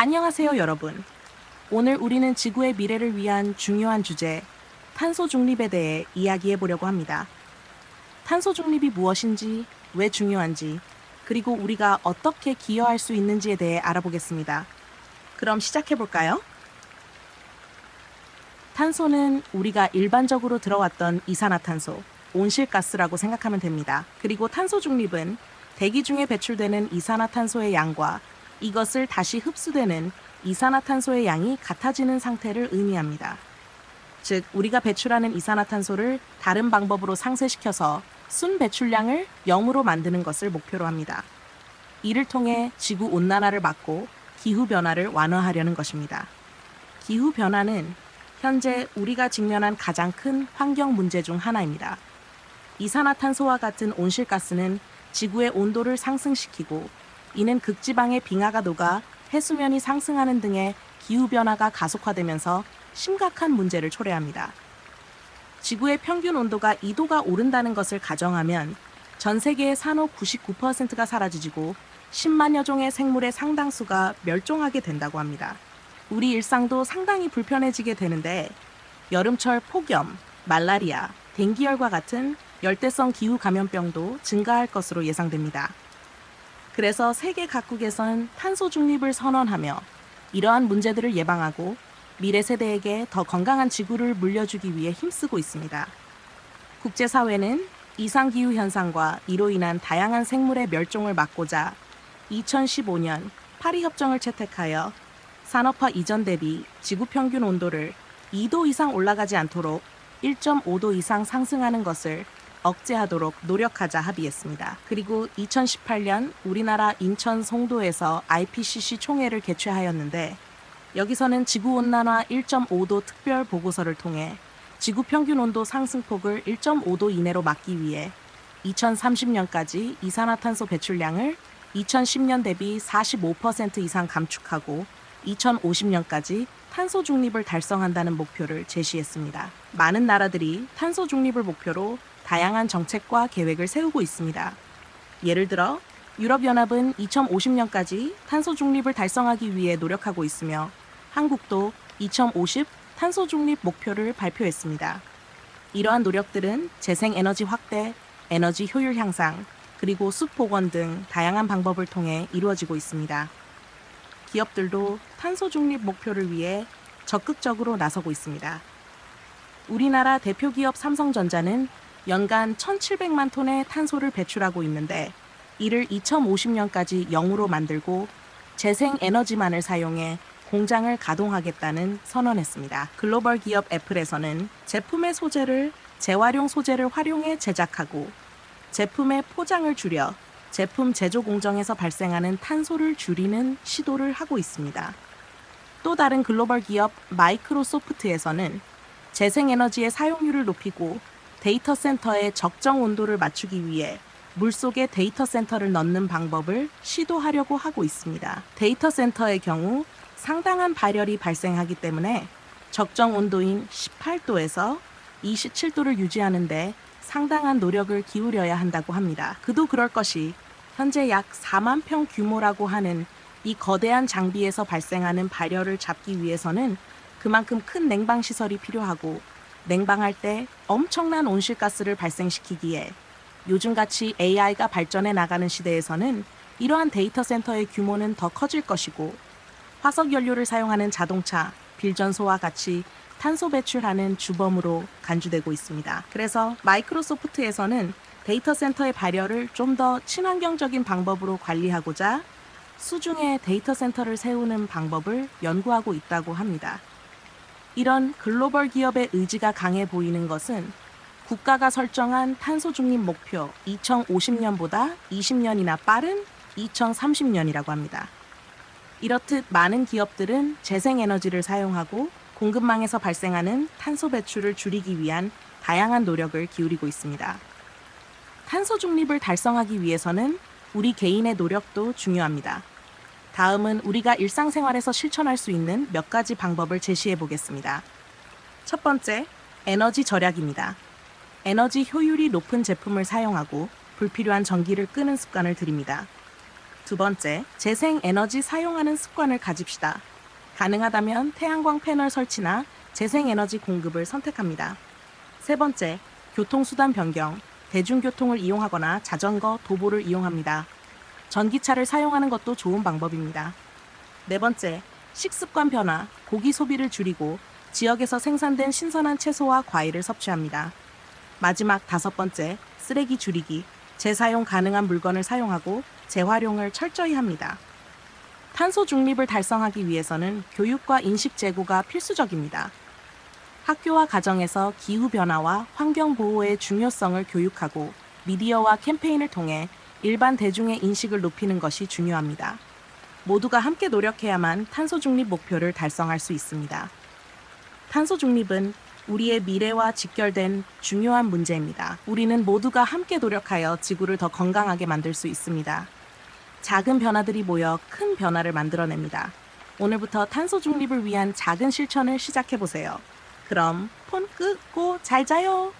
안녕하세요, 여러분. 오늘 우리는 지구의 미래를 위한 중요한 주제, 탄소 중립에 대해 이야기해 보려고 합니다. 탄소 중립이 무엇인지, 왜 중요한지, 그리고 우리가 어떻게 기여할 수 있는지에 대해 알아보겠습니다. 그럼 시작해 볼까요? 탄소는 우리가 일반적으로 들어왔던 이산화탄소, 온실가스라고 생각하면 됩니다. 그리고 탄소 중립은 대기 중에 배출되는 이산화탄소의 양과 이것을 다시 흡수되는 이산화탄소의 양이 같아지는 상태를 의미합니다. 즉, 우리가 배출하는 이산화탄소를 다른 방법으로 상쇄시켜서 순 배출량을 0으로 만드는 것을 목표로 합니다. 이를 통해 지구 온난화를 막고 기후변화를 완화하려는 것입니다. 기후변화는 현재 우리가 직면한 가장 큰 환경 문제 중 하나입니다. 이산화탄소와 같은 온실가스는 지구의 온도를 상승시키고 이는 극지방의 빙하가 녹아 해수면이 상승하는 등의 기후변화가 가속화되면서 심각한 문제를 초래합니다. 지구의 평균 온도가 2도가 오른다는 것을 가정하면 전 세계의 산호 99%가 사라지고 10만여 종의 생물의 상당수가 멸종하게 된다고 합니다. 우리 일상도 상당히 불편해지게 되는데 여름철 폭염, 말라리아, 댕기열과 같은 열대성 기후 감염병도 증가할 것으로 예상됩니다. 그래서 세계 각국에선 탄소 중립을 선언하며 이러한 문제들을 예방하고 미래 세대에게 더 건강한 지구를 물려주기 위해 힘쓰고 있습니다. 국제사회는 이상기후 현상과 이로 인한 다양한 생물의 멸종을 막고자 2015년 파리협정을 채택하여 산업화 이전 대비 지구 평균 온도를 2도 이상 올라가지 않도록 1.5도 이상 상승하는 것을 억제하도록 노력하자 합의했습니다. 그리고 2018년 우리나라 인천 송도에서 IPCC 총회를 개최하였는데 여기서는 지구온난화 1.5도 특별 보고서를 통해 지구 평균 온도 상승폭을 1.5도 이내로 막기 위해 2030년까지 이산화탄소 배출량을 2010년 대비 45% 이상 감축하고 2050년까지 탄소 중립을 달성한다는 목표를 제시했습니다. 많은 나라들이 탄소 중립을 목표로 다양한 정책과 계획을 세우고 있습니다. 예를 들어 유럽연합은 2050년까지 탄소 중립을 달성하기 위해 노력하고 있으며 한국도 2050 탄소 중립 목표를 발표했습니다. 이러한 노력들은 재생에너지 확대, 에너지 효율 향상, 그리고 숲 복원 등 다양한 방법을 통해 이루어지고 있습니다. 기업들도 탄소 중립 목표를 위해 적극적으로 나서고 있습니다. 우리나라 대표 기업 삼성전자는 연간 1,700만 톤의 탄소를 배출하고 있는데 이를 2050년까지 0으로 만들고 재생에너지만을 사용해 공장을 가동하겠다는 선언했습니다. 글로벌 기업 애플에서는 제품의 소재를 재활용 소재를 활용해 제작하고 제품의 포장을 줄여 제품 제조 공정에서 발생하는 탄소를 줄이는 시도를 하고 있습니다. 또 다른 글로벌 기업 마이크로소프트에서는 재생에너지의 사용률을 높이고 데이터 센터의 적정 온도를 맞추기 위해 물속에 데이터 센터를 넣는 방법을 시도하려고 하고 있습니다. 데이터 센터의 경우 상당한 발열이 발생하기 때문에 적정 온도인 18도에서 27도를 유지하는 데 상당한 노력을 기울여야 한다고 합니다. 그도 그럴 것이 현재 약 4만 평 규모라고 하는 이 거대한 장비에서 발생하는 발열을 잡기 위해서는 그만큼 큰 냉방 시설이 필요하고 냉방할 때 엄청난 온실가스를 발생시키기에 요즘같이 AI가 발전해 나가는 시대에서는 이러한 데이터 센터의 규모는 더 커질 것이고 화석 연료를 사용하는 자동차, 빌전소와 같이 탄소 배출하는 주범으로 간주되고 있습니다. 그래서 마이크로소프트에서는 데이터 센터의 발열을 좀 더 친환경적인 방법으로 관리하고자 수중에 데이터 센터를 세우는 방법을 연구하고 있다고 합니다. 이런 글로벌 기업의 의지가 강해 보이는 것은 국가가 설정한 탄소 중립 목표 2050년보다 20년이나 빠른 2030년이라고 합니다. 이렇듯 많은 기업들은 재생에너지를 사용하고 공급망에서 발생하는 탄소 배출을 줄이기 위한 다양한 노력을 기울이고 있습니다. 탄소 중립을 달성하기 위해서는 우리 개인의 노력도 중요합니다. 다음은 우리가 일상생활에서 실천할 수 있는 몇 가지 방법을 제시해 보겠습니다. 첫 번째, 에너지 절약입니다. 에너지 효율이 높은 제품을 사용하고 불필요한 전기를 끄는 습관을 들입니다. 두 번째, 재생 에너지 사용하는 습관을 가집시다. 가능하다면 태양광 패널 설치나 재생 에너지 공급을 선택합니다. 세 번째, 교통수단 변경, 대중교통을 이용하거나 자전거, 도보를 이용합니다. 전기차를 사용하는 것도 좋은 방법입니다. 네 번째, 식습관 변화, 고기 소비를 줄이고 지역에서 생산된 신선한 채소와 과일을 섭취합니다. 마지막 다섯 번째, 쓰레기 줄이기, 재사용 가능한 물건을 사용하고 재활용을 철저히 합니다. 탄소 중립을 달성하기 위해서는 교육과 인식 제고가 필수적입니다. 학교와 가정에서 기후변화와 환경보호의 중요성을 교육하고 미디어와 캠페인을 통해 일반 대중의 인식을 높이는 것이 중요합니다. 모두가 함께 노력해야만 탄소 중립 목표를 달성할 수 있습니다. 탄소 중립은 우리의 미래와 직결된 중요한 문제입니다. 우리는 모두가 함께 노력하여 지구를 더 건강하게 만들 수 있습니다. 작은 변화들이 모여 큰 변화를 만들어냅니다. 오늘부터 탄소 중립을 위한 작은 실천을 시작해보세요. 그럼 폰 끄고 잘 자요.